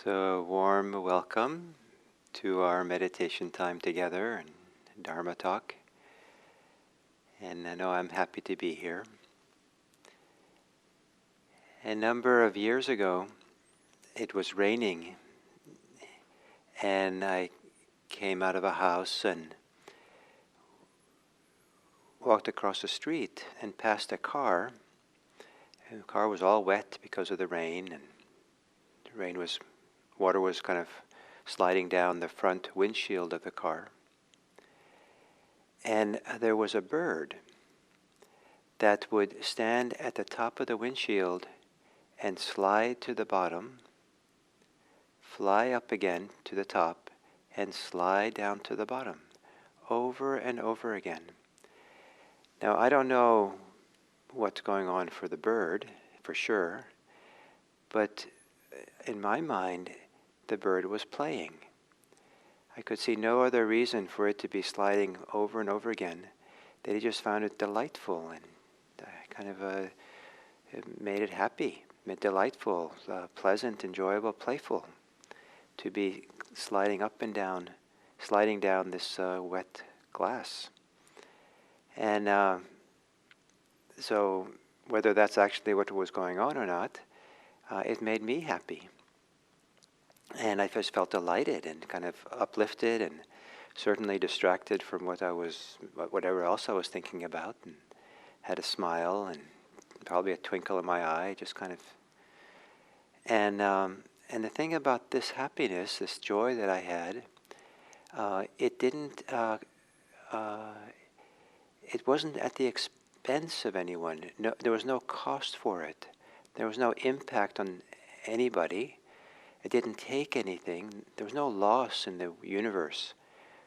So, warm welcome to our meditation time together and Dharma talk. And I know I'm happy to be here. A number of years ago, it was raining, and I came out of a house and walked across the street and passed a car. And the car was all wet because of the rain, and water was kind of sliding down the front windshield of the car. And there was a bird that would stand at the top of the windshield and slide to the bottom, fly up again to the top, and slide down to the bottom, over and over again. Now, I don't know what's going on for the bird, for sure, but in my mind, the bird was playing. I could see no other reason for it to be sliding over and over again, that he just found it delightful and it made it happy, made delightful, pleasant, enjoyable, playful to be sliding up and down, sliding down this wet glass. And so whether that's actually what was going on or not, it made me happy. And I just felt delighted and kind of uplifted and certainly distracted from whatever else I was thinking about, and had a smile and probably a twinkle in my eye, just kind of. And the thing about this happiness, this joy that I had, it didn't. It wasn't at the expense of anyone. No, there was no cost for it. There was no impact on anybody. It didn't take anything. There was no loss in the universe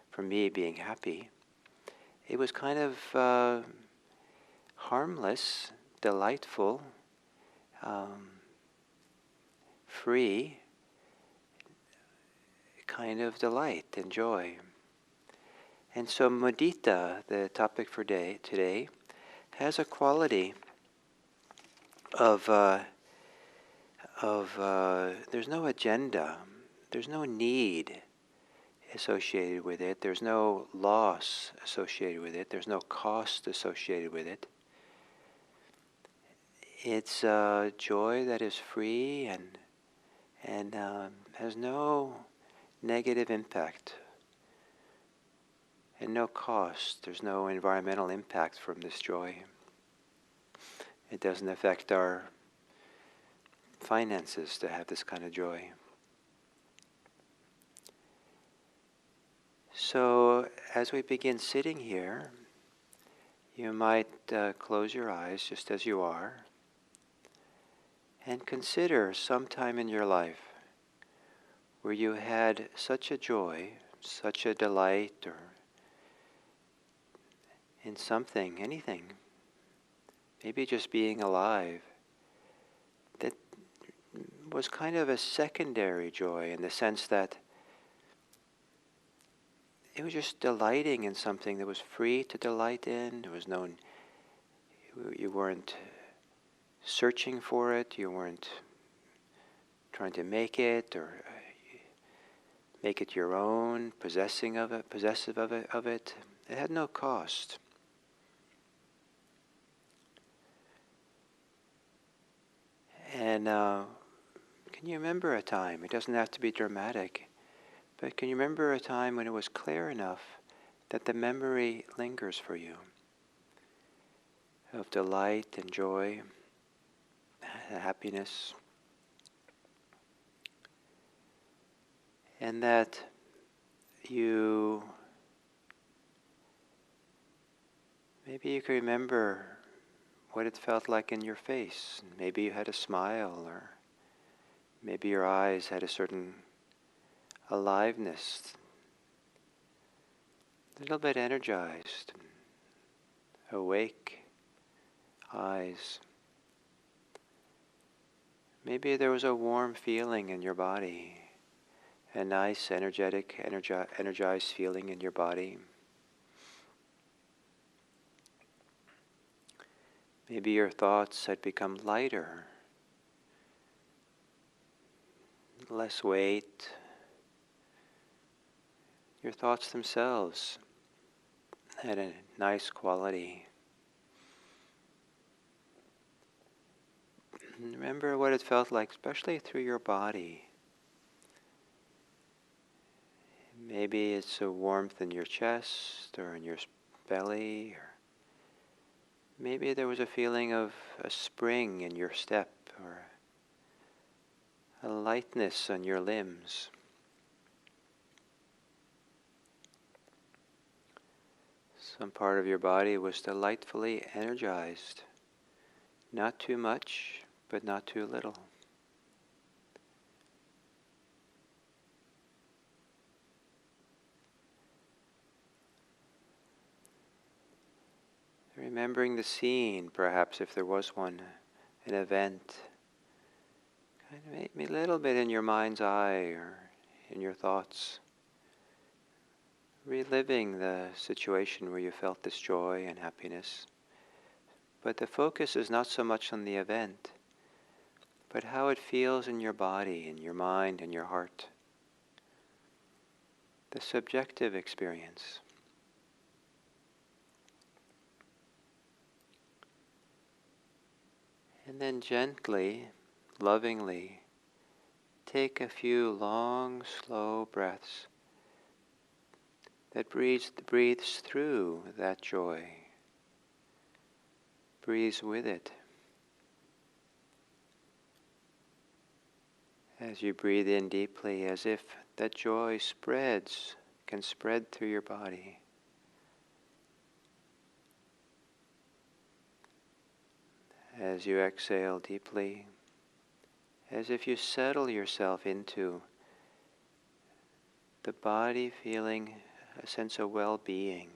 for me being happy. It was kind of harmless, delightful, free kind of delight and joy. And so mudita, the topic for today, has a quality of there's no agenda, there's no need associated with it, there's no loss associated with it, there's no cost associated with it. It's joy that is free and has no negative impact and no cost. There's no environmental impact from this joy. It doesn't affect our finances to have this kind of joy. So as we begin sitting here, you might close your eyes just as you are and consider some time in your life where you had such a joy, such a delight, or in something, anything, maybe just being alive, that was kind of a secondary joy in the sense that it was just delighting in something that was free to delight in. There was you weren't searching for it, you weren't trying to make it or make it your own, possessive of it. It had no cost. And can you remember a time? It doesn't have to be dramatic, but can you remember a time when it was clear enough that the memory lingers for you of delight and joy, happiness, and that maybe you can remember what it felt like in your face. Maybe you had a smile, or maybe your eyes had a certain aliveness, a little bit energized, awake eyes. Maybe there was a warm feeling in your body, a nice, energized feeling in your body. Maybe your thoughts had become lighter, less weight. Your thoughts themselves had a nice quality. And remember what it felt like, especially through your body. Maybe it's a warmth in your chest or in your belly, or maybe there was a feeling of a spring in your step or a lightness on your limbs. Some part of your body was delightfully energized. Not too much, but not too little. Remembering the scene, perhaps if there was one, an event, kind of maybe a little bit in your mind's eye or in your thoughts. Reliving the situation where you felt this joy and happiness. But the focus is not so much on the event, but how it feels in your body, in your mind, in your heart. The subjective experience. And then gently, lovingly, take a few long, slow breaths that breathes through that joy, breathes with it. As you breathe in deeply, as if that joy can spread through your body. As you exhale deeply, as if you settle yourself into the body feeling a sense of well-being.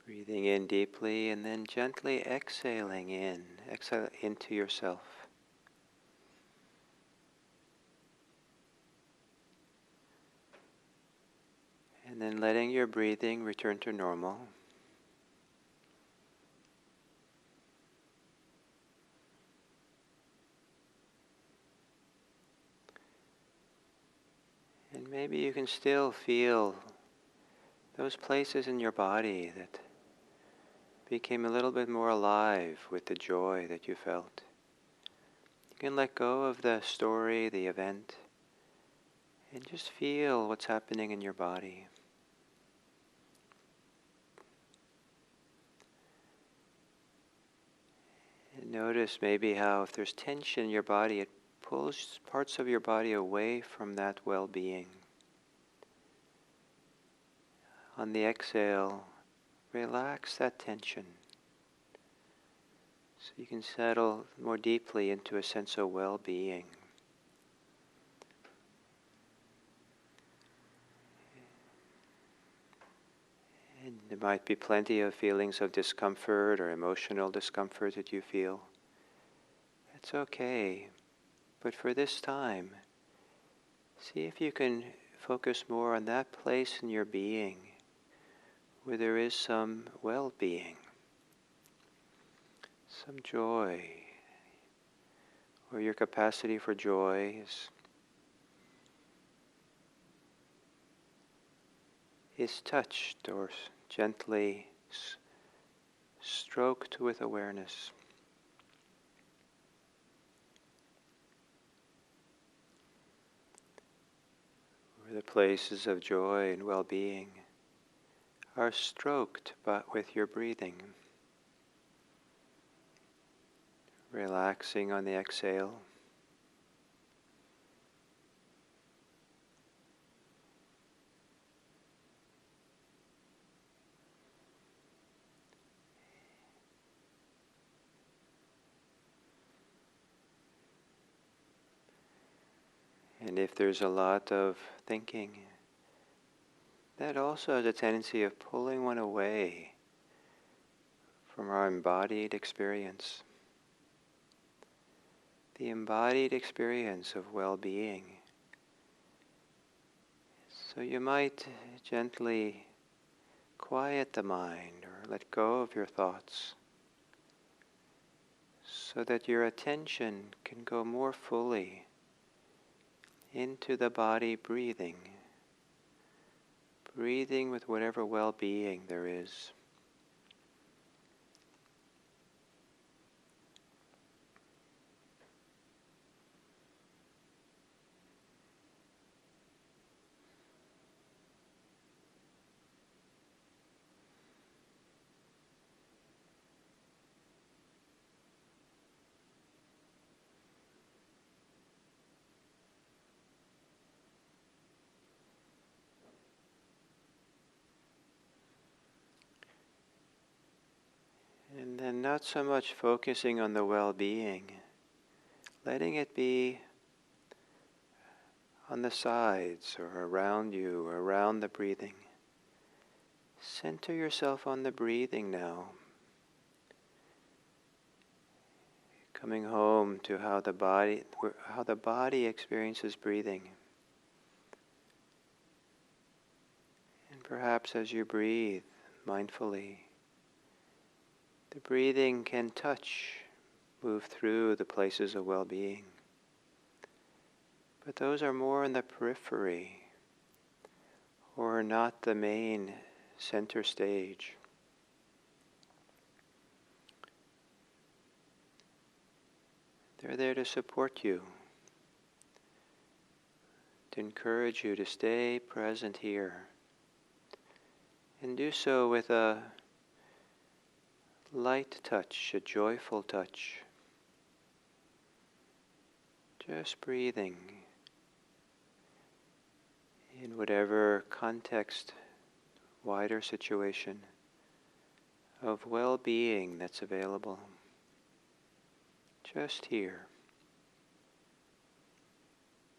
Breathing in deeply and then gently exhaling exhale into yourself. And then letting your breathing return to normal. And maybe you can still feel those places in your body that became a little bit more alive with the joy that you felt. You can let go of the story, the event, and just feel what's happening in your body. And notice maybe how if there's tension in your body, it pulls parts of your body away from that well-being. On the exhale, relax that tension so you can settle more deeply into a sense of well-being. And there might be plenty of feelings of discomfort or emotional discomfort that you feel. It's okay, but for this time, see if you can focus more on that place in your being where there is some well-being, some joy, or your capacity for joy is touched or gently stroked with awareness. Where the places of joy and well-being are stroked but with your breathing. Relaxing on the exhale. And if there's a lot of thinking, that also has a tendency of pulling one away from our embodied experience. The embodied experience of well-being. So you might gently quiet the mind or let go of your thoughts, so that your attention can go more fully into the body breathing, breathing with whatever well-being there is. And then not so much focusing on the well-being, letting it be on the sides or around you, or around the breathing. Center yourself on the breathing now. Coming home to how the body experiences breathing. And perhaps as you breathe mindfully, the breathing can move through the places of well-being. But those are more in the periphery, or not the main center stage. They're there to support you, to encourage you to stay present here, and do so with a light touch, a joyful touch. Just breathing in whatever context, wider situation of well-being that's available. Just here,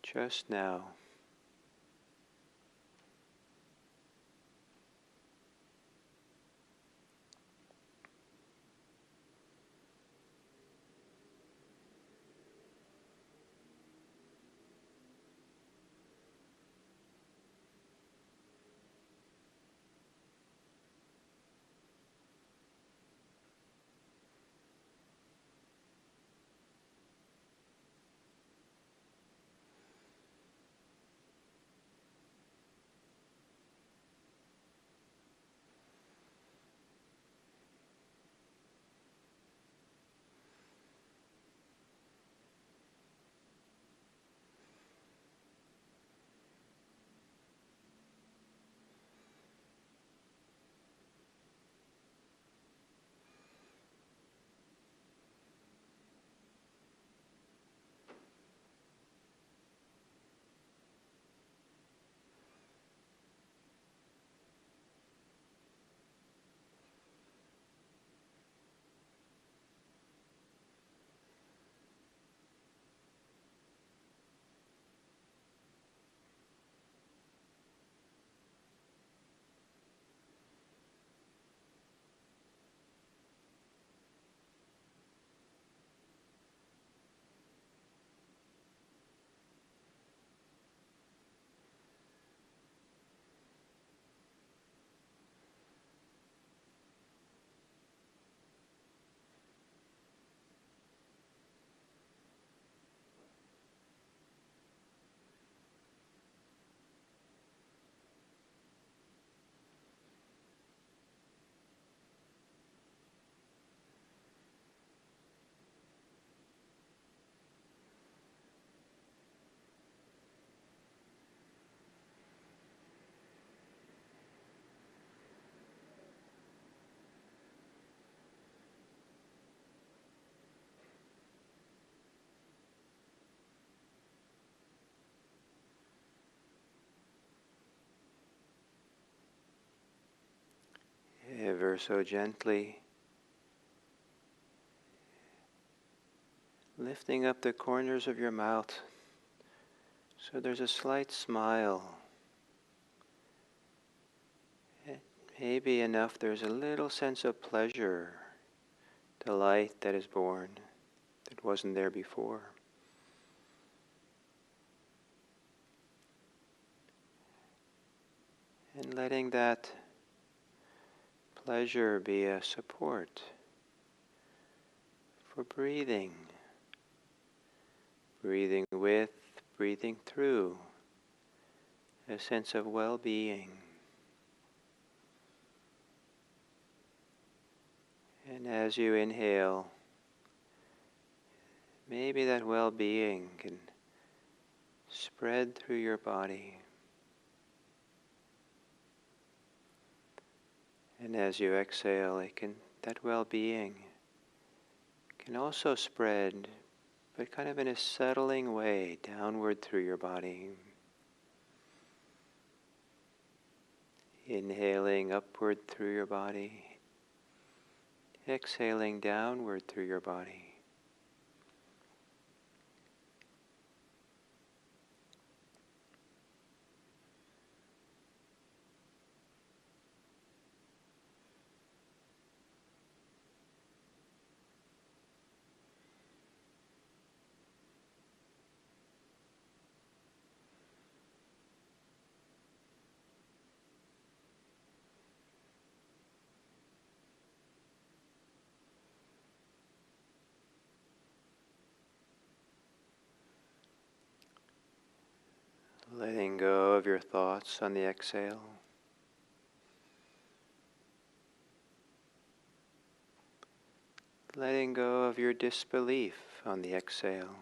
just now. Ever so gently, lifting up the corners of your mouth so there's a slight smile. Maybe enough there's a little sense of pleasure, delight that is born that wasn't there before. And letting that pleasure be a support for breathing, breathing with, breathing through, a sense of well-being. And as you inhale, maybe that well-being can spread through your body. And as you exhale, that well-being can also spread, but kind of in a settling way, downward through your body. Inhaling upward through your body, exhaling downward through your body. Letting go of your thoughts on the exhale. Letting go of your disbelief on the exhale.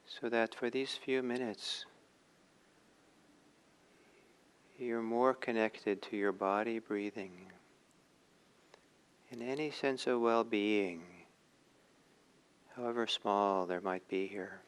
So that for these few minutes, you're more connected to your body breathing and any sense of well-being, however small there might be here.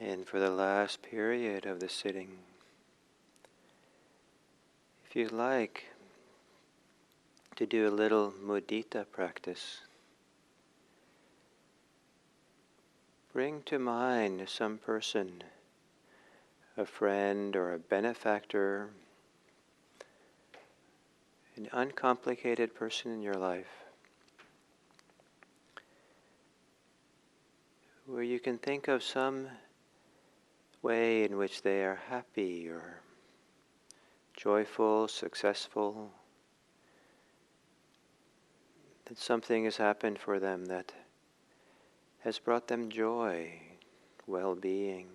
And for the last period of the sitting, if you'd like to do a little mudita practice, bring to mind some person, a friend or a benefactor, an uncomplicated person in your life, where you can think of some way in which they are happy or joyful, successful, that something has happened for them that has brought them joy, well-being,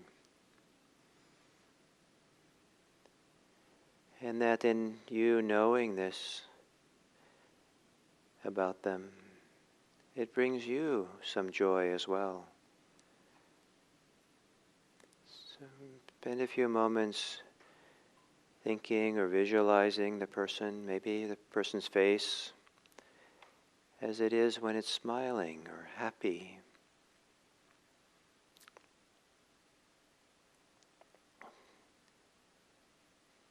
and that in you knowing this about them, it brings you some joy as well. So spend a few moments thinking or visualizing the person, maybe the person's face, as it is when it's smiling or happy.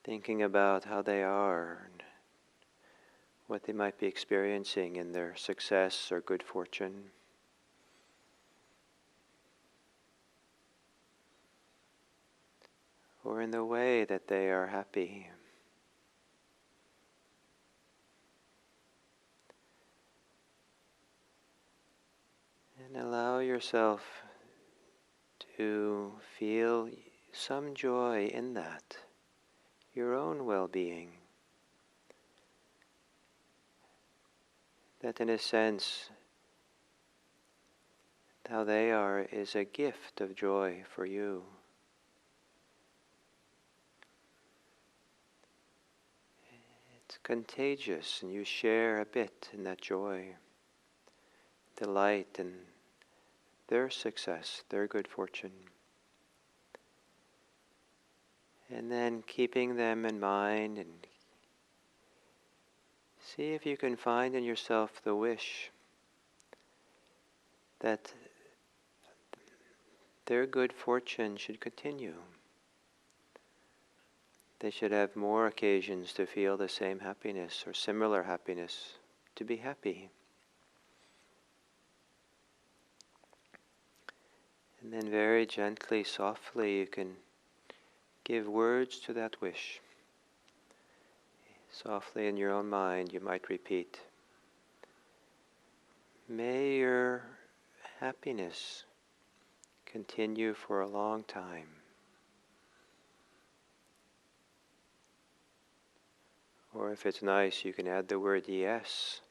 Thinking about how they are and what they might be experiencing in their success or good fortune. Or in the way that they are happy. And allow yourself to feel some joy in that, your own well-being. That in a sense, how they are is a gift of joy for you. It's contagious, and you share a bit in that joy, delight in their success, their good fortune. And then keeping them in mind, and see if you can find in yourself the wish that their good fortune should continue. They should have more occasions to feel the same happiness or similar happiness, to be happy. And then very gently, softly, you can give words to that wish. Softly in your own mind, you might repeat, "May your happiness continue for a long time." Or if it's nice, you can add the word "yes"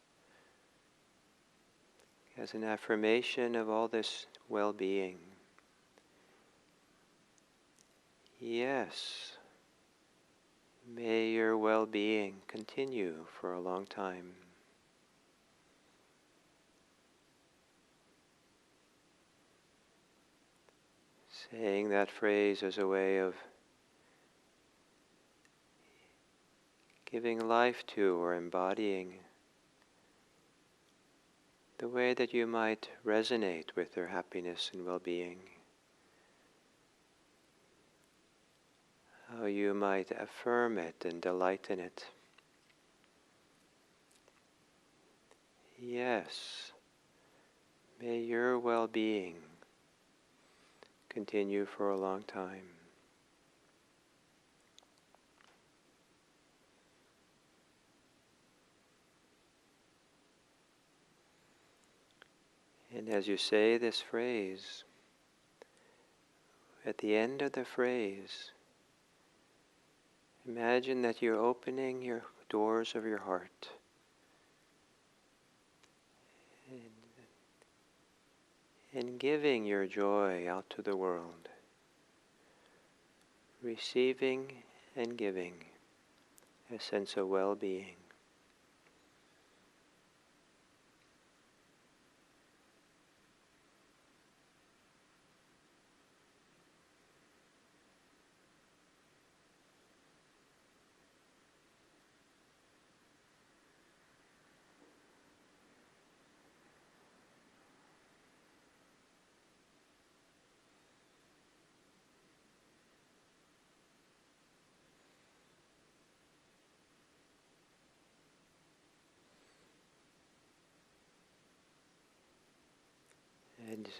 as an affirmation of all this well-being. Yes, may your well-being continue for a long time. Saying that phrase as a way of giving life to or embodying the way that you might resonate with their happiness and well-being. How you might affirm it and delight in it. Yes, may your well-being continue for a long time. And as you say this phrase, at the end of the phrase, imagine that you're opening your doors of your heart and giving your joy out to the world, receiving and giving a sense of well-being.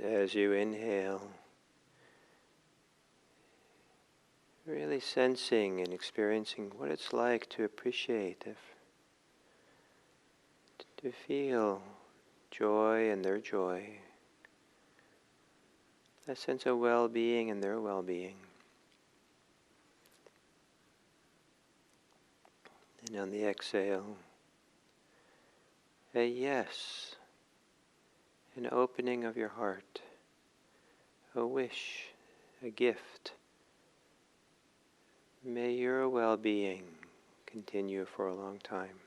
As you inhale, really sensing and experiencing what it's like to appreciate, to feel joy and their joy, a sense of well-being and their well-being. And on the exhale, a yes, an opening of your heart, a wish, a gift. May your well-being continue for a long time.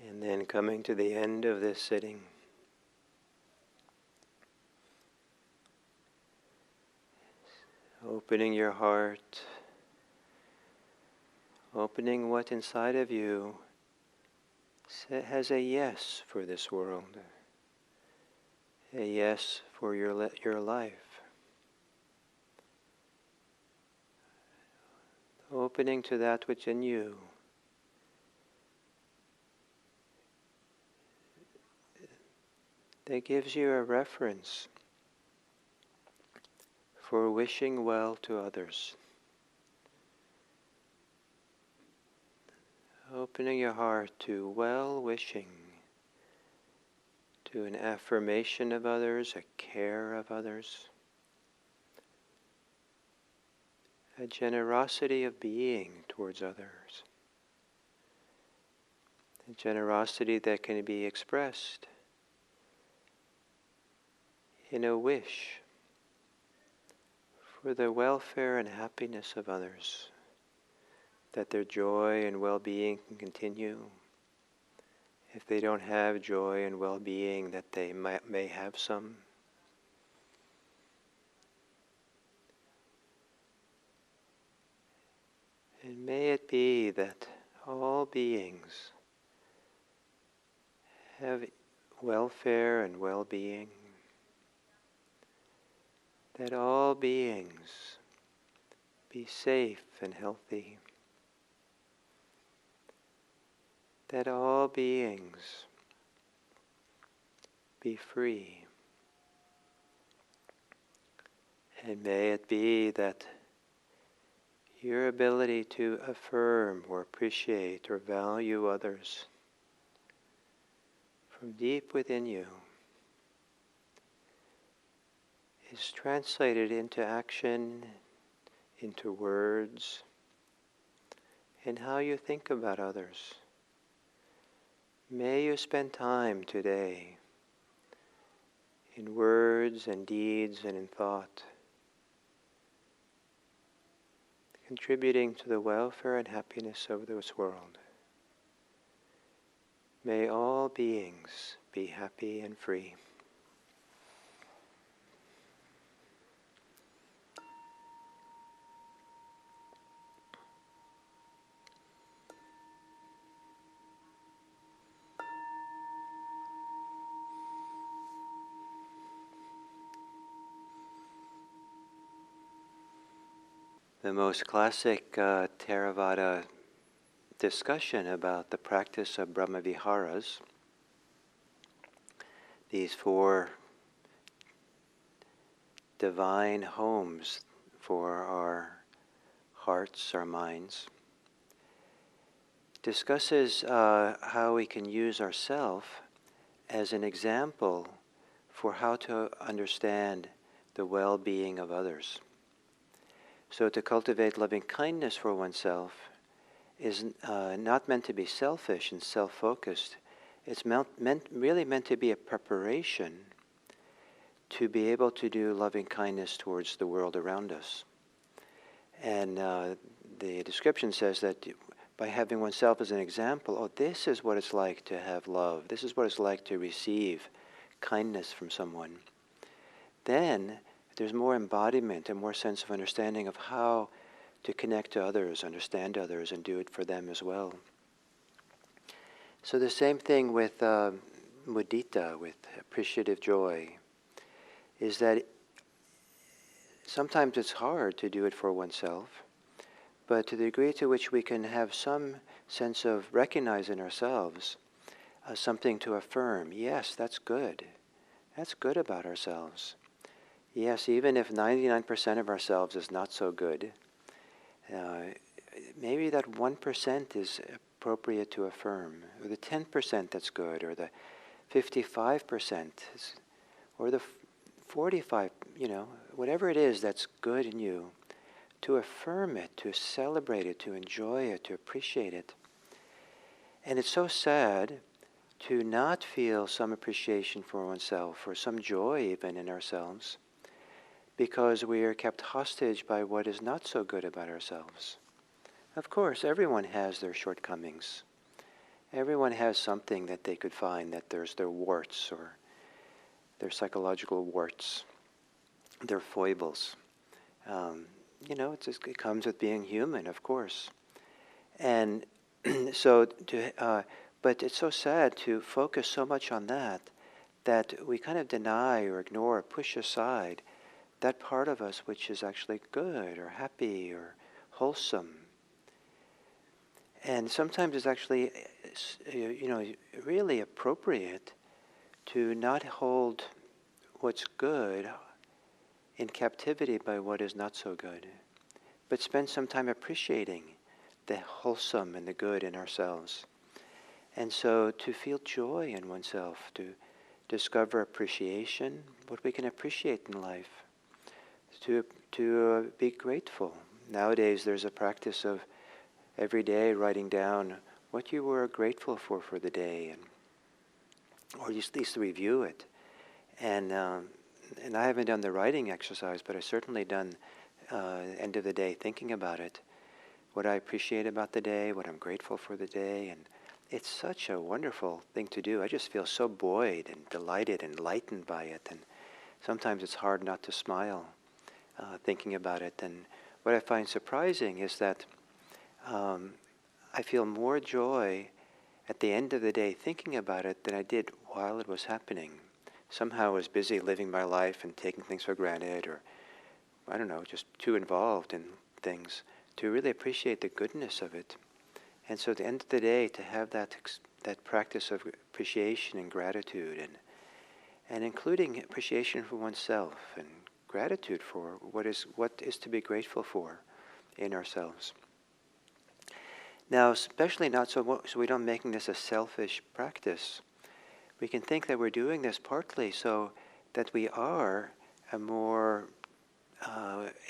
And then coming to the end of this sitting, opening your heart, opening what inside of you has a yes for this world, a yes for your life. Opening to that which in you that gives you a reference for wishing well to others. Opening your heart to well-wishing, to an affirmation of others, a care of others, a generosity of being towards others, a generosity that can be expressed in a wish for the welfare and happiness of others, that their joy and well-being can continue. If they don't have joy and well-being, that they may have some. And may it be that all beings have welfare and well-being, that all beings be safe and healthy, that all beings be free. And may it be that your ability to affirm or appreciate or value others from deep within you is translated into action, into words, and how you think about others. May you spend time today in words and deeds and in thought, contributing to the welfare and happiness of this world. May all beings be happy and free. The most classic Theravada discussion about the practice of Brahmaviharas, these 4 divine homes for our hearts, our minds, discusses how we can use ourself as an example for how to understand the well-being of others. So to cultivate loving kindness for oneself is not meant to be selfish and self-focused. It's really meant to be a preparation to be able to do loving kindness towards the world around us. And the description says that by having oneself as an example, oh, this is what it's like to have love. This is what it's like to receive kindness from someone. Then there's more embodiment and more sense of understanding of how to connect to others, understand others, and do it for them as well. So the same thing with mudita, with appreciative joy, is that sometimes it's hard to do it for oneself, but to the degree to which we can have some sense of recognizing ourselves something to affirm, yes, that's good. That's good about ourselves. Yes, even if 99% of ourselves is not so good, maybe that 1% is appropriate to affirm, or the 10% that's good, or the 55%, or the 45, whatever it is that's good in you, to affirm it, to celebrate it, to enjoy it, to appreciate it. And it's so sad to not feel some appreciation for oneself, or some joy even in ourselves, because we are kept hostage by what is not so good about ourselves. Of course, everyone has their shortcomings. Everyone has something that they could find, that there's their warts, or their psychological warts, their foibles. It comes with being human, of course. And but it's so sad to focus so much on that we kind of deny or ignore or push aside that part of us which is actually good or happy or wholesome. And sometimes it's actually, really appropriate to not hold what's good in captivity by what is not so good, but spend some time appreciating the wholesome and the good in ourselves. And so to feel joy in oneself, to discover appreciation, what we can appreciate in life, to be grateful. Nowadays there's a practice of every day writing down what you were grateful for the day, or at least review it. And I haven't done the writing exercise, but I've certainly done end of the day thinking about it, what I appreciate about the day, what I'm grateful for the day. And it's such a wonderful thing to do. I just feel so buoyed and delighted and lightened by it. And sometimes it's hard not to smile thinking about it. And what I find surprising is that I feel more joy at the end of the day thinking about it than I did while it was happening. Somehow I was busy living my life and taking things for granted, or I don't know, just too involved in things to really appreciate the goodness of it. And so at the end of the day, to have that practice of appreciation and gratitude, and including appreciation for oneself and gratitude for what is to be grateful for in ourselves. Now, especially not so we don't making this a selfish practice. We can think that we're doing this partly so that we are more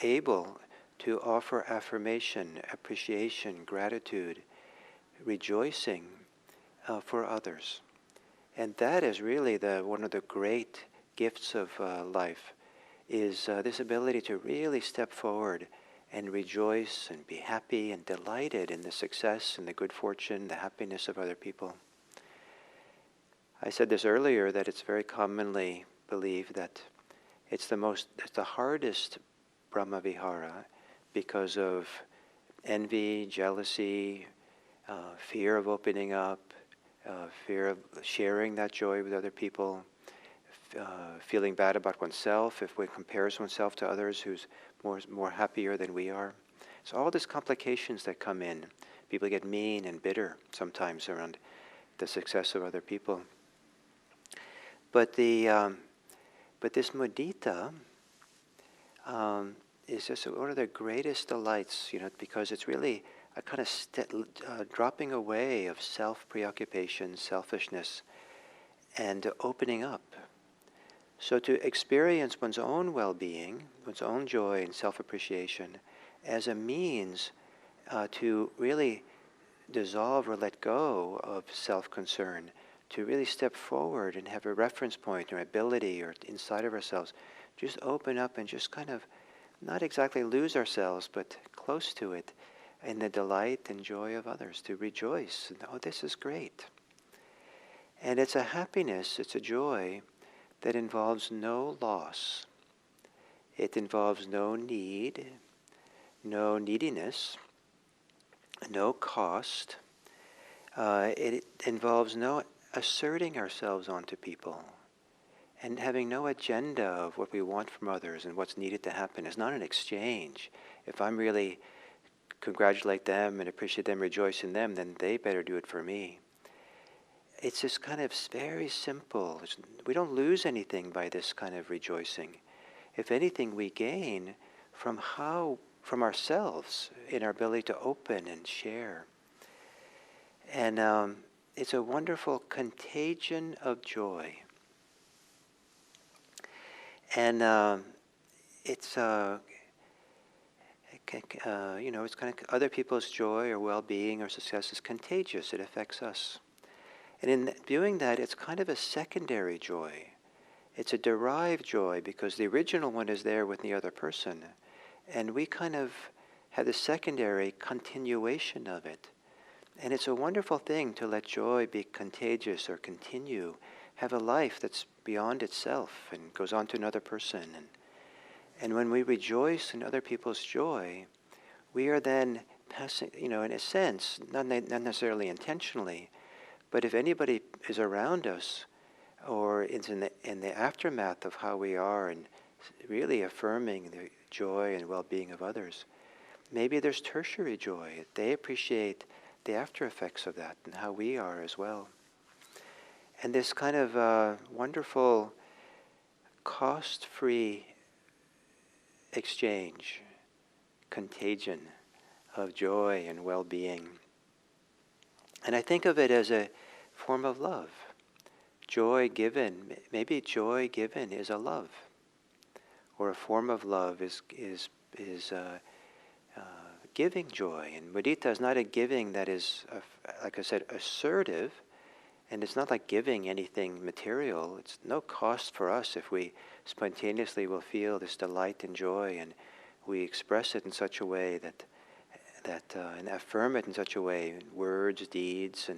able to offer affirmation, appreciation, gratitude, rejoicing for others. And that is really one of the great gifts of life, is this ability to really step forward and rejoice and be happy and delighted in the success and the good fortune, the happiness of other people. I said this earlier, that it's very commonly believed that it's the hardest Brahmavihara because of envy, jealousy, fear of opening up, fear of sharing that joy with other people, feeling bad about oneself if one compares oneself to others who's more happier than we are. So all these complications that come in. People get mean and bitter sometimes around the success of other people. But but this mudita is just one of the greatest delights, because it's really a kind of dropping away of self-preoccupation, selfishness, and opening up. So to experience one's own well-being, one's own joy and self-appreciation as a means to really dissolve or let go of self-concern, to really step forward and have a reference point or ability or inside of ourselves, just open up and just kind of not exactly lose ourselves, but close to it in the delight and joy of others, to rejoice. And, oh, this is great. And it's a happiness, it's a joy that involves no loss. It involves no need, no neediness, no cost. It involves no asserting ourselves onto people and having no agenda of what we want from others and what's needed to happen. It's not an exchange. If I'm really congratulate them and appreciate them, rejoice in them, then they better do it for me. It's just kind of very simple. We don't lose anything by this kind of rejoicing. If anything, we gain from ourselves in our ability to open and share. And it's a wonderful contagion of joy. And it's it's kind of other people's joy or well-being or success is contagious. It affects us. And in viewing that, it's kind of a secondary joy. It's a derived joy because the original one is there with the other person. And we kind of have the secondary continuation of it. And it's a wonderful thing to let joy be contagious or continue, have a life that's beyond itself and goes on to another person. And when we rejoice in other people's joy, we are then passing, in a sense, not necessarily intentionally, but if anybody is around us or is in the aftermath of how we are and really affirming the joy and well-being of others, maybe there's tertiary joy. They appreciate the after effects of that and how we are as well. And this kind of wonderful cost-free exchange, contagion of joy and well-being. And I think of it as a form of love. Joy given, maybe joy given is a love, or a form of love is giving joy. And mudita is not a giving that is, like I said, assertive, and it's not like giving anything material. It's no cost for us if we spontaneously will feel this delight and joy, and we express it in such a way that and affirm it in such a way, words, deeds,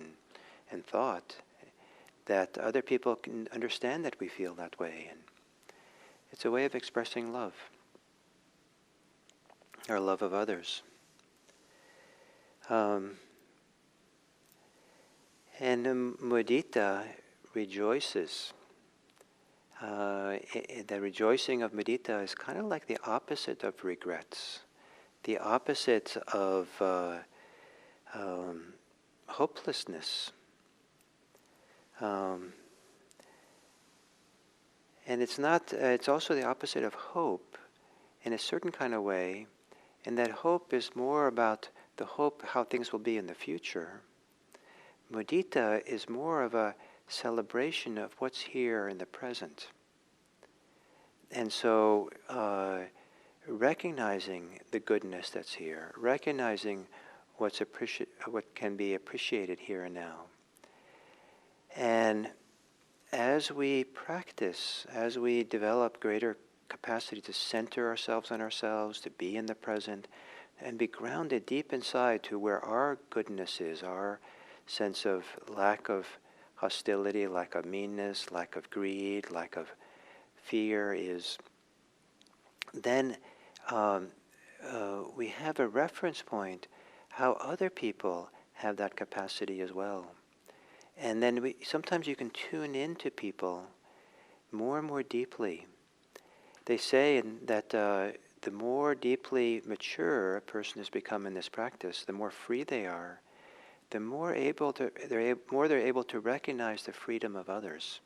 and thought, that other people can understand that we feel that way. And it's a way of expressing love, our love of others. And mudita rejoices. The rejoicing of mudita is kind of like the opposite of regrets, the opposite of hopelessness. And it's also the opposite of hope in a certain kind of way, and that hope is more about the hope how things will be in the future. Mudita is more of a celebration of what's here in the present. And so recognizing the goodness that's here, recognizing what can be appreciated here and now. And as we practice, as we develop greater capacity to center ourselves on ourselves, to be in the present, and be grounded deep inside to where our goodness is, our sense of lack of hostility, lack of meanness, lack of greed, lack of fear is, then we have a reference point how other people have that capacity as well. And then sometimes you can tune into people more and more deeply. They say that the more deeply mature a person has become in this practice, the more free they are, the more they're able to recognize the freedom of others.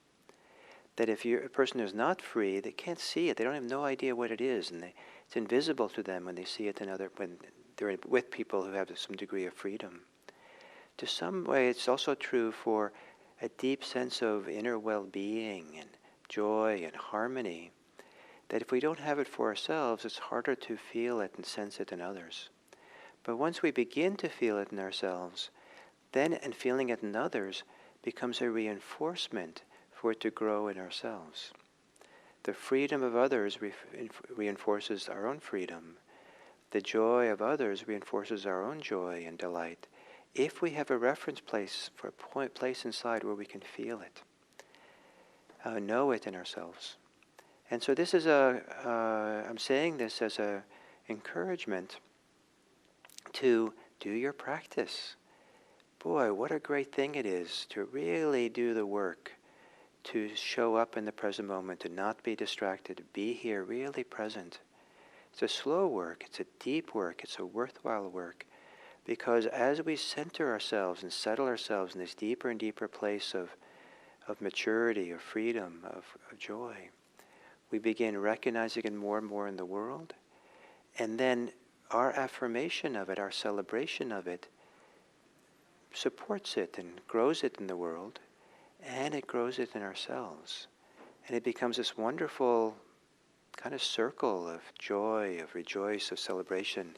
That if you're a person who's not free, they can't see it. They don't have no idea what it is, and it's invisible to them when they see it when they're with people who have some degree of freedom. To some way, it's also true for a deep sense of inner well-being and joy and harmony, that if we don't have it for ourselves, it's harder to feel it and sense it in others. But once we begin to feel it in ourselves, then and feeling it in others becomes a reinforcement for it to grow in ourselves. The freedom of others reinforces our own freedom. The joy of others reinforces our own joy and delight, if we have a reference place for a place inside where we can feel it, know it in ourselves. And so this is I'm saying this as an encouragement to do your practice. Boy, what a great thing it is to really do the work, to show up in the present moment, to not be distracted, to be here, really present. It's a slow work, it's a deep work, it's a worthwhile work, because as we center ourselves and settle ourselves in this deeper and deeper place of maturity, of freedom, of joy, we begin recognizing it more and more in the world, and then our affirmation of it, our celebration of it, supports it and grows it in the world, and it grows it in ourselves. And it becomes this wonderful kind of circle of joy, of rejoice, of celebration,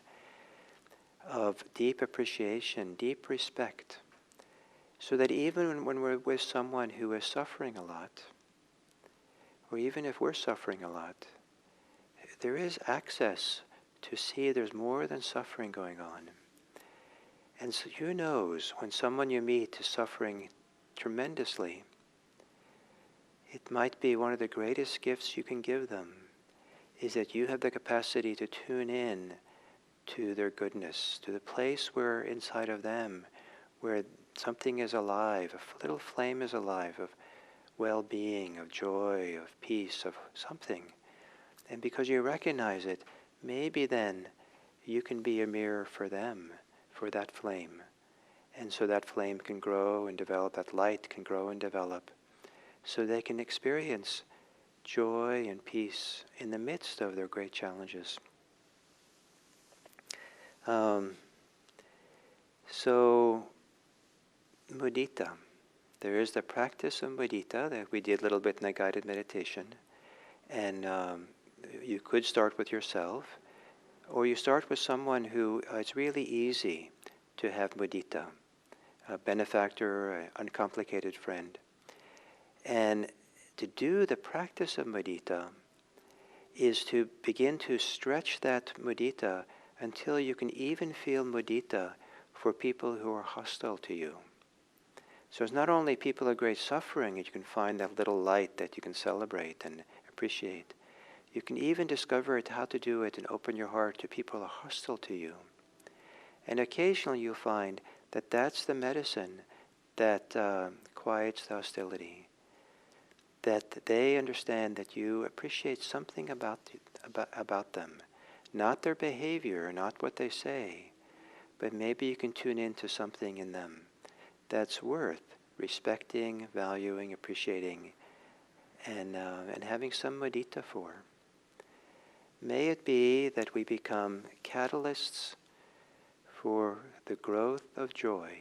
of deep appreciation, deep respect, so that even when we're with someone who is suffering a lot, or even if we're suffering a lot, there is access to see there's more than suffering going on. And so who knows, when someone you meet is suffering tremendously, it might be one of the greatest gifts you can give them, is that you have the capacity to tune in to their goodness, to the place where inside of them, where something is alive, a little flame is alive of well-being, of joy, of peace, of something. And because you recognize it, maybe then you can be a mirror for them, for that flame. And so that flame can grow and develop, that light can grow and develop, so they can experience joy and peace in the midst of their great challenges. So, mudita. There is the practice of mudita that we did a little bit in the guided meditation. And you could start with yourself, or you start with someone who it's really easy to have mudita, a benefactor, an uncomplicated friend. And to do the practice of mudita is to begin to stretch that mudita until you can even feel mudita for people who are hostile to you. So it's not only people of great suffering that you can find that little light that you can celebrate and appreciate. You can even discover how to do it and open your heart to people who are hostile to you. And occasionally you'll find that that's the medicine that quiets the hostility. That they understand that you appreciate something about them. Not their behavior, not what they say, but maybe you can tune into something in them that's worth respecting, valuing, appreciating, and having some mudita for. May it be that we become catalysts for the growth of joy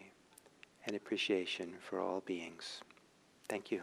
and appreciation for all beings. Thank you.